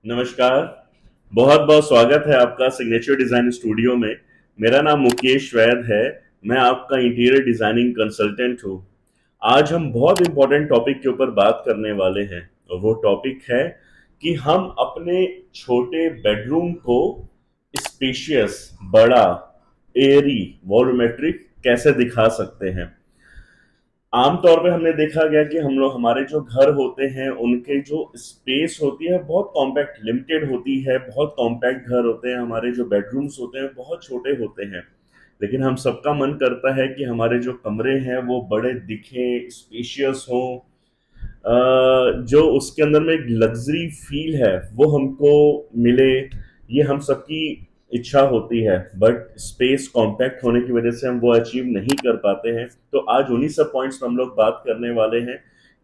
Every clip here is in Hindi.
नमस्कार। बहुत बहुत स्वागत है आपका सिग्नेचर डिजाइन स्टूडियो में। मेरा नाम मुकेश वैद है। मैं आपका इंटीरियर डिजाइनिंग कंसल्टेंट हूँ। आज हम बहुत इंपॉर्टेंट टॉपिक के ऊपर बात करने वाले हैं और वो टॉपिक है कि हम अपने छोटे बेडरूम को स्पेशियस, बड़ा, एयरी, वॉल्यूमेट्रिक कैसे दिखा सकते हैं। आमतौर पे हमने देखा गया कि हम लोग, हमारे जो घर होते हैं उनके जो स्पेस होती है बहुत कॉम्पैक्ट, लिमिटेड होती है। बहुत कॉम्पैक्ट घर होते हैं, हमारे जो बेडरूम्स होते हैं बहुत छोटे होते हैं। लेकिन हम सबका मन करता है कि हमारे जो कमरे हैं वो बड़े दिखें, स्पेशियस हों। जो उसके अंदर में एक लग्जरी फील है वो हमको मिले, ये हम सबकी इच्छा होती है। बट स्पेस कॉम्पैक्ट होने की वजह से हम वो अचीव नहीं कर पाते हैं। तो आज उन्हीं सब पॉइंट्स पर हम लोग बात करने वाले हैं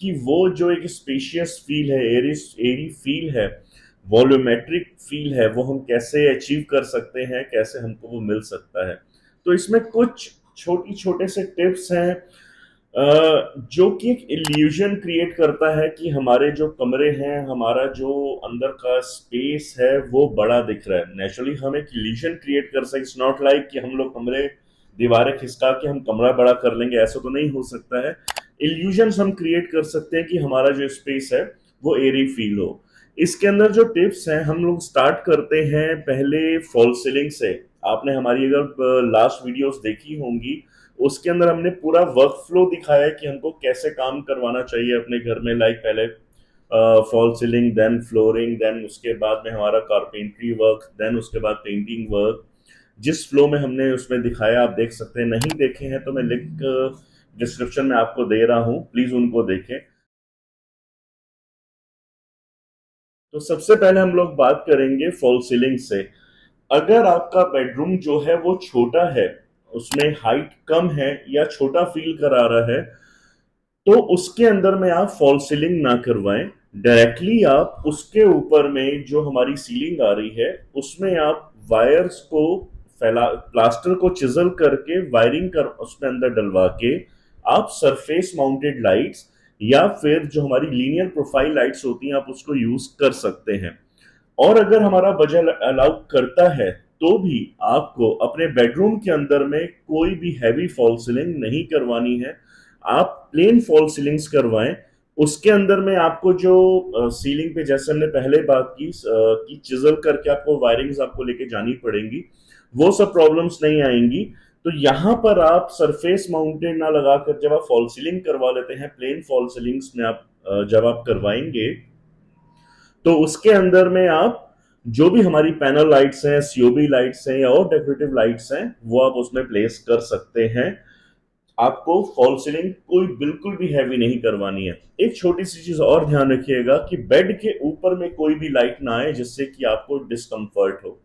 कि वो जो एक स्पेशियस फील है, एरी फील है, वॉल्यूमेट्रिक फील है, वो हम कैसे अचीव कर सकते हैं, कैसे हमको वो मिल सकता है। तो इसमें कुछ छोटी छोटे से टिप्स हैं जो कि एक इल्यूजन क्रिएट करता है कि हमारे जो कमरे हैं, हमारा जो अंदर का स्पेस है वो बड़ा दिख रहा है। नेचुरली हम एक इल्यूजन क्रिएट कर सकते। इट्स नॉट लाइक कि हम लोग कमरे, दीवारें खिसका के हम कमरा बड़ा कर लेंगे, ऐसा तो नहीं हो सकता है। इल्यूजन्स हम क्रिएट कर सकते हैं कि हमारा जो स्पेस है वो एरी फील हो। इसके अंदर जो टिप्स हैं, हम लोग स्टार्ट करते हैं पहले फॉल सीलिंग से। आपने हमारी अगर लास्ट वीडियोस देखी होंगी, उसके अंदर हमने पूरा वर्क फ्लो दिखाया है कि हमको कैसे काम करवाना चाहिए अपने घर में। लाइक पहले fall ceiling, then flooring, then उसके बाद में हमारा कारपेंट्री वर्क, देन उसके बाद पेंटिंग वर्क। जिस फ्लो में हमने उसमें दिखाया आप देख सकते हैं। नहीं देखे हैं तो मैं लिंक डिस्क्रिप्शन में आपको दे रहा हूं, प्लीज उनको देखें। तो सबसे पहले हम लोग बात करेंगे फॉल सीलिंग से। अगर आपका बेडरूम जो है वो छोटा है, उसमें हाइट कम है या छोटा फील करा रहा है, तो उसके अंदर में आप फॉल सीलिंग ना करवाएं। डायरेक्टली आप उसके ऊपर में जो हमारी सीलिंग आ रही है उसमें आप वायर्स को फैला, प्लास्टर को चिजल करके वायरिंग कर उसमें अंदर डलवा के आप सरफेस माउंटेड लाइट्स या फिर जो हमारी लीनियर प्रोफाइल लाइट्स होती हैं आप उसको यूज कर सकते हैं। और अगर हमारा बजट अलाउ करता है तो भी आपको अपने बेडरूम के अंदर में कोई भी हैवी फॉल सीलिंग नहीं करवानी है। आप प्लेन फॉल सीलिंग्स करवाएं। उसके अंदर में आपको जो सीलिंग पे, जैसे हमने पहले बात की कि चिजल करके आपको वायरिंग्स आपको लेके जानी पड़ेंगी, वो सब प्रॉब्लम्स नहीं आएंगी। तो यहां पर आप सरफेस माउंटेड ना लगाकर जब आप फॉल सीलिंग करवा लेते हैं, प्लेन फॉल सीलिंग्स में आप जब आप करवाएंगे, तो उसके अंदर में आप जो भी हमारी पैनल लाइट्स हैं, सीओबी लाइट्स हैं या और डेकोरेटिव लाइट्स हैं, वो आप उसमें प्लेस कर सकते हैं। आपको फॉल सीलिंग कोई बिल्कुल भी हैवी नहीं करवानी है। एक छोटी सी चीज और ध्यान रखिएगा कि बेड के ऊपर में कोई भी लाइट ना आए जिससे कि आपको डिस्कंफर्ट हो।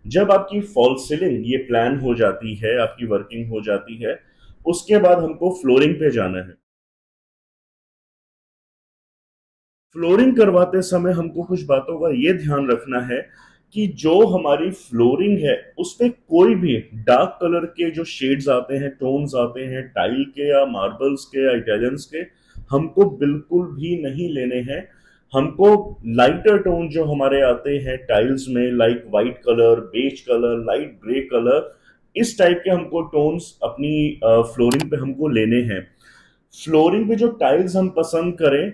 जब आपकी फॉल सीलिंग ये प्लान हो जाती है, आपकी वर्किंग हो जाती है, उसके बाद हमको फ्लोरिंग पे जाना है। फ्लोरिंग करवाते समय हमको कुछ बातों का ये ध्यान रखना है कि जो हमारी फ्लोरिंग है उस पे कोई भी डार्क कलर के जो शेड्स आते हैं, टोन्स आते हैं, टाइल के या मार्बल्स के या इटालियंस के, हमको बिल्कुल भी नहीं लेने हैं। हमको लाइटर टोन जो हमारे आते हैं टाइल्स में, like white colour, beige colour, light grey colour, इस टाइप के हमको टोन्स अपनी फ्लोरिंग पे हमको लेने हैं। फ्लोरिंग पे जो टाइल्स हम पसंद करें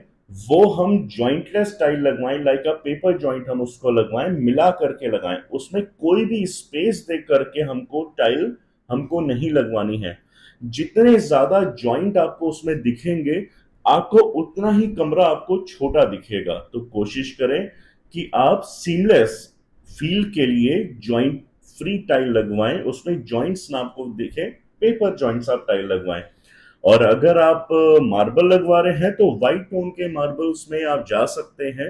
वो हम जॉइंटलेस टाइल लगवाएं, लाइक अ पेपर जॉइंट हम उसको लगवाएं, मिला करके लगाएं। उसमें कोई भी स्पेस दे करके हमको टाइल हमको नहीं लगवानी है। जितने ज्यादा जॉइंट आपको उसमें दिखेंगे, आपको उतना ही कमरा आपको छोटा दिखेगा। तो कोशिश करें कि आप सीमलेस फील के लिए जॉइंट फ्री टाइल लगवाएं, उसमें जॉइंट्स ना आपको दिखे, पेपर जॉइंट्स आप टाइल लगवाएं। और अगर आप मार्बल लगवा रहे हैं तो वाइट टोन के मार्बल्स में आप जा सकते हैं।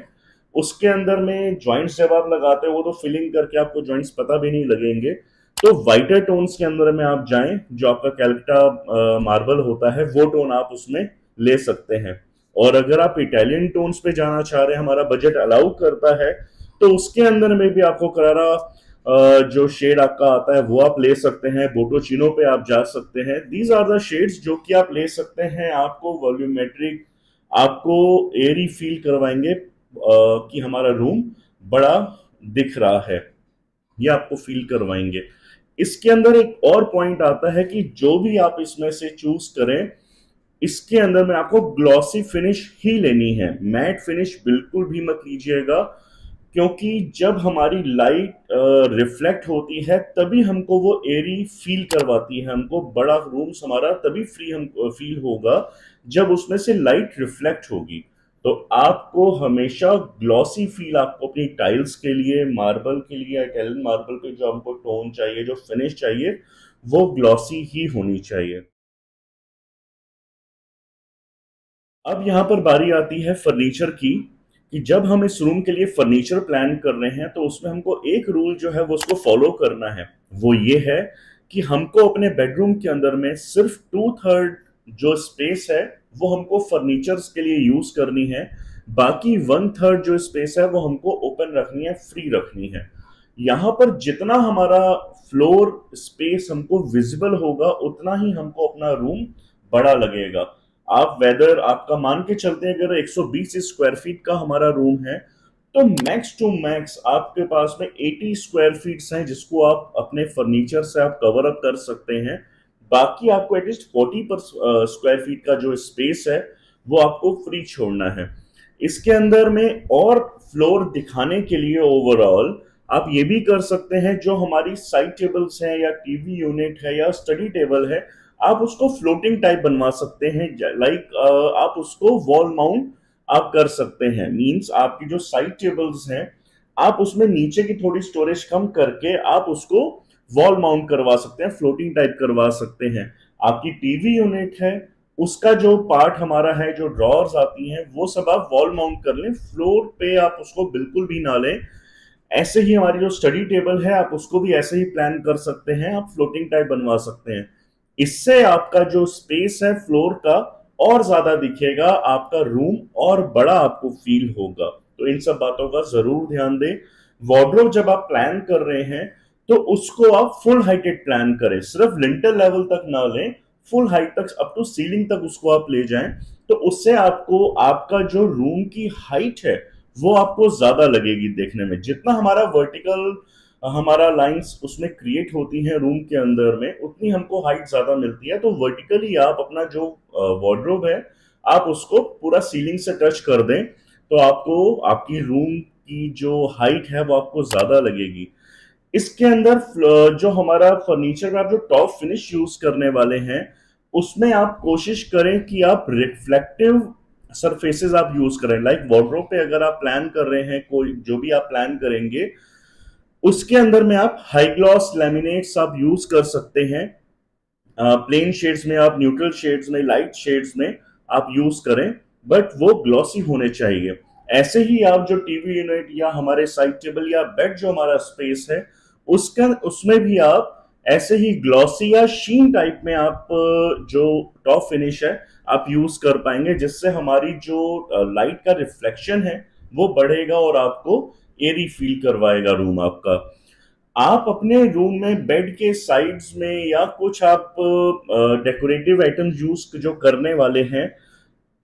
उसके अंदर में जॉइंट्स जब आप लगाते हो वो तो फिलिंग करके आपको जॉइंट्स पता भी नहीं लगेंगे। तो वाइटर टोन्स के अंदर में आप जाएं, जो आपका कैलकटा मार्बल होता है वो टोन आप उसमें ले सकते हैं। और अगर आप इटालियन टोन्स पे जाना चाह रहे हैं, हमारा बजट अलाउ करता है, तो उसके अंदर में भी आपको करारा जो शेड आपका आता है वो आप ले सकते हैं। बोटोचिनो पे आप जा सकते हैं। दीज आर द शेड्स जो कि आप ले सकते हैं। आपको वॉल्यूमेट्रिक, आपको एयरी फील करवाएंगे कि हमारा रूम बड़ा दिख रहा है, ये आपको फील करवाएंगे। इसके अंदर एक और पॉइंट आता है कि जो भी आप इसमें से चूज करें, इसके अंदर में आपको ग्लॉसी फिनिश ही लेनी है, मैट फिनिश बिल्कुल भी मत लीजिएगा, क्योंकि जब हमारी लाइट रिफ्लेक्ट होती है तभी हमको वो एरी फील करवाती है, हमको बड़ा रूम्स हमारा तभी फ्री हम फील होगा जब उसमें से लाइट रिफ्लेक्ट होगी। तो आपको हमेशा ग्लॉसी फील आपको अपनी टाइल्स के लिए, मार्बल के लिए, इटालियन मार्बल पे जो हमको टोन चाहिए, जो फिनिश चाहिए, वो ग्लॉसी ही होनी चाहिए। अब यहां पर बारी आती है फर्नीचर की, कि जब हम इस रूम के लिए फर्नीचर प्लान कर रहे हैं तो उसमें हमको एक रूल जो है वो उसको फॉलो करना है। वो ये है कि हमको अपने बेडरूम के अंदर में सिर्फ 2/3 जो स्पेस है वो हमको फर्नीचर्स के लिए यूज करनी है, बाकी 1/3 जो स्पेस है वो हमको ओपन रखनी है, फ्री रखनी है। यहाँ पर जितना हमारा फ्लोर स्पेस हमको विजिबल होगा उतना ही हमको अपना रूम बड़ा लगेगा। आप वेदर आपका मान के चलते हैं, अगर 120 स्क्वायर फीट का हमारा रूम है तो मैक्स टू मैक्स आपके पास में 80 स्क्वायर फीट हैं जिसको आप अपने फर्नीचर से आप कवर अप कर सकते हैं। बाकी आपको एटलीस्ट 40 पर स्क्वायर फीट का जो स्पेस है वो आपको फ्री छोड़ना है। इसके अंदर में और फ्लोर दिखाने के लिए ओवरऑल आप ये भी कर सकते हैं, जो हमारी साइड टेबल्स हैं या टीवी यूनिट है या स्टडी टेबल है, आप उसको फ्लोटिंग टाइप बनवा सकते हैं। लाइक आप उसको वॉल माउंट आप कर सकते हैं, मींस आपकी जो साइड टेबल्स हैं आप उसमें नीचे की थोड़ी स्टोरेज कम करके आप उसको वॉल माउंट करवा सकते हैं, फ्लोटिंग टाइप करवा सकते हैं। आपकी टीवी यूनिट है उसका जो पार्ट हमारा है, जो ड्रॉर्स आती हैं, वो सब आप वॉल माउंट कर लें, फ्लोर पे आप उसको बिल्कुल भी ना लें। ऐसे ही हमारी जो स्टडी टेबल है आप उसको भी ऐसे ही प्लान कर सकते हैं, आप फ्लोटिंग टाइप बनवा सकते हैं। इससे आपका जो स्पेस है फ्लोर का और ज्यादा दिखेगा, आपका रूम और बड़ा आपको फील होगा। तो इन सब बातों का जरूर ध्यान दें। वार्डरोब जब आप प्लान कर रहे हैं तो उसको आप फुल हाइटेड प्लान करें, सिर्फ लिंटर लेवल तक ना लें, फुल हाइट तक, अप टू सीलिंग तक उसको आप ले जाएं। तो उससे आपको आपका जो रूम की हाइट है वो आपको ज्यादा लगेगी देखने में। जितना हमारा वर्टिकल हमारा लाइंस उसमें क्रिएट होती हैं रूम के अंदर में, उतनी हमको हाइट ज्यादा मिलती है। तो वर्टिकली आप अपना जो वार्डरोब है आप उसको पूरा सीलिंग से टच कर दें तो आपको आपकी रूम की जो हाइट है वो आपको ज्यादा लगेगी। इसके अंदर जो हमारा फर्नीचर में आप जो टॉप फिनिश यूज करने वाले हैं उसमें आप कोशिश करें कि आप रिफ्लेक्टिव सरफेसेस आप यूज करें। लाइक वार्डरोब पे अगर आप प्लान कर रहे हैं, कोई जो भी आप प्लान करेंगे उसके अंदर में आप हाई ग्लॉस लैमिनेट्स आप यूज कर सकते हैं। प्लेन शेड्स में आप, न्यूट्रल शेड्स में, लाइट शेड्स में आप यूज करें, बट वो ग्लॉसी होने चाहिए। ऐसे ही आप जो टीवी यूनिट या हमारे साइड टेबल या बेड जो हमारा स्पेस है उसका उसमें भी आप ऐसे ही ग्लॉसी या शीन टाइप में आप जो टॉप फिनिश है आप यूज कर पाएंगे, जिससे हमारी जो लाइट का रिफ्लेक्शन है वो बढ़ेगा और आपको एरी फील करवाएगा रूम आपका। आप अपने रूम में बेड के साइड्स में या कुछ आप डेकोरेटिव आइटम यूज जो करने वाले हैं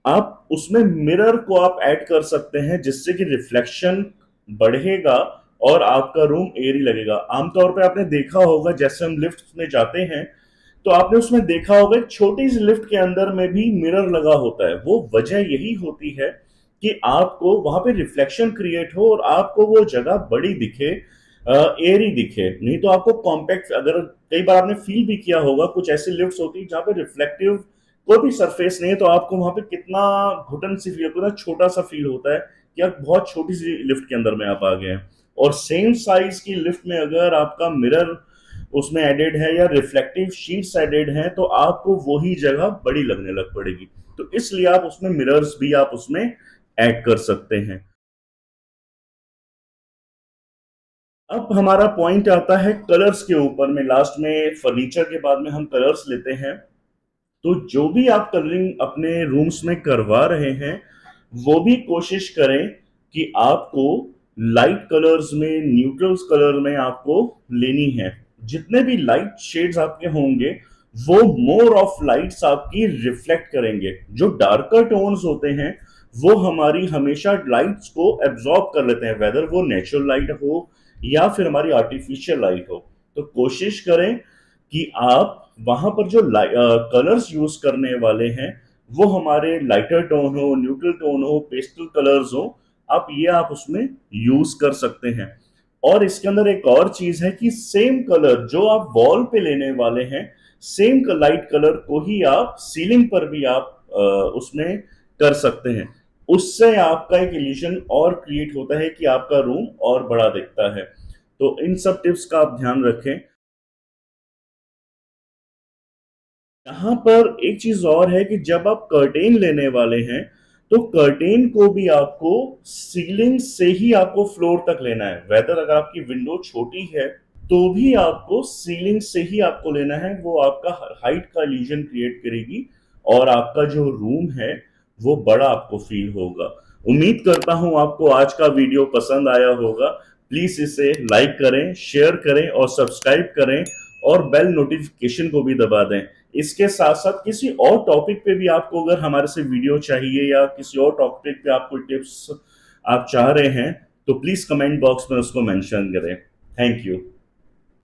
आप उसमें मिरर को आप ऐड कर सकते हैं, जिससे कि रिफ्लेक्शन बढ़ेगा और आपका रूम एयरी लगेगा। आमतौर पे आपने देखा होगा जैसे हम लिफ्ट में जाते हैं तो आपने उसमें देखा होगा एक छोटी सी लिफ्ट के अंदर में भी मिरर लगा होता है। वो वजह यही होती है कि आपको वहां पे रिफ्लेक्शन क्रिएट हो और आपको वो जगह बड़ी दिखे, एयरी दिखे। नहीं तो आपको कॉम्पैक्ट, अगर कई बार आपने फील भी किया होगा कुछ ऐसी लिफ्ट्स होती है जहां पे रिफ्लेक्टिव कोई भी सरफेस नहीं है, तो आपको वहां पे कितना घुटन सी फील, कितना छोटा सा फील होता है कि आप बहुत छोटी सी लिफ्ट के अंदर में आप आ गए हैं। और सेम साइज की लिफ्ट में अगर आपका मिरर उसमें एडेड है या रिफ्लेक्टिव शीट्स एडेड हैं तो आपको वही जगह बड़ी लगने लग पड़ेगी। तो इसलिए आप उसमें मिरर्स भी आप उसमें ऐड कर सकते हैं। अब हमारा पॉइंट आता है कलर्स के ऊपर में, लास्ट में फर्नीचर के बाद में हम कलर्स लेते हैं। तो जो भी आप कलरिंग अपने रूम्स में करवा रहे हैं वो भी कोशिश करें कि आपको लाइट कलर्स में, न्यूट्रल्स कलर में आपको लेनी है। जितने भी लाइट शेड्स आपके होंगे वो मोर ऑफ लाइट्स आपकी रिफ्लेक्ट करेंगे। जो डार्कर टोन्स होते हैं वो हमारी हमेशा लाइट्स को एब्जॉर्ब कर लेते हैं, वेदर वो नेचुरल लाइट हो या फिर हमारी आर्टिफिशियल लाइट हो। तो कोशिश करें कि आप वहां पर जो कलर्स यूज करने वाले हैं वो हमारे लाइटर टोन हो, न्यूट्रल टोन हो, पेस्टल कलर्स हो, आप उसमें यूज कर सकते हैं। और इसके अंदर एक और चीज है कि सेम कलर जो आप वॉल पे लेने वाले हैं, सेम लाइट कलर को ही आप सीलिंग पर भी आप उसमें कर सकते हैं। उससे आपका एक इल्यूजन और क्रिएट होता है कि आपका रूम और बड़ा दिखता है। तो इन सब टिप्स का आप ध्यान रखें। यहाँ पर एक चीज और है कि जब आप कर्टेन लेने वाले हैं तो कर्टेन को भी आपको सीलिंग से ही आपको फ्लोर तक लेना है। वेदर अगर आपकी विंडो छोटी है तो भी आपको सीलिंग से ही आपको लेना है, वो आपका हाइट का इल्यूजन क्रिएट करेगी और आपका जो रूम है वो बड़ा आपको फील होगा। उम्मीद करता हूं आपको आज का वीडियो पसंद आया होगा। प्लीज इसे लाइक करें, शेयर करें और सब्सक्राइब करें और बेल नोटिफिकेशन को भी दबा दें। इसके साथ साथ किसी और टॉपिक पे भी आपको अगर हमारे से वीडियो चाहिए या किसी और टॉपिक पे आपको टिप्स आप चाह रहे हैं तो प्लीज कमेंट बॉक्स में उसको मेंशन करें। Thank you.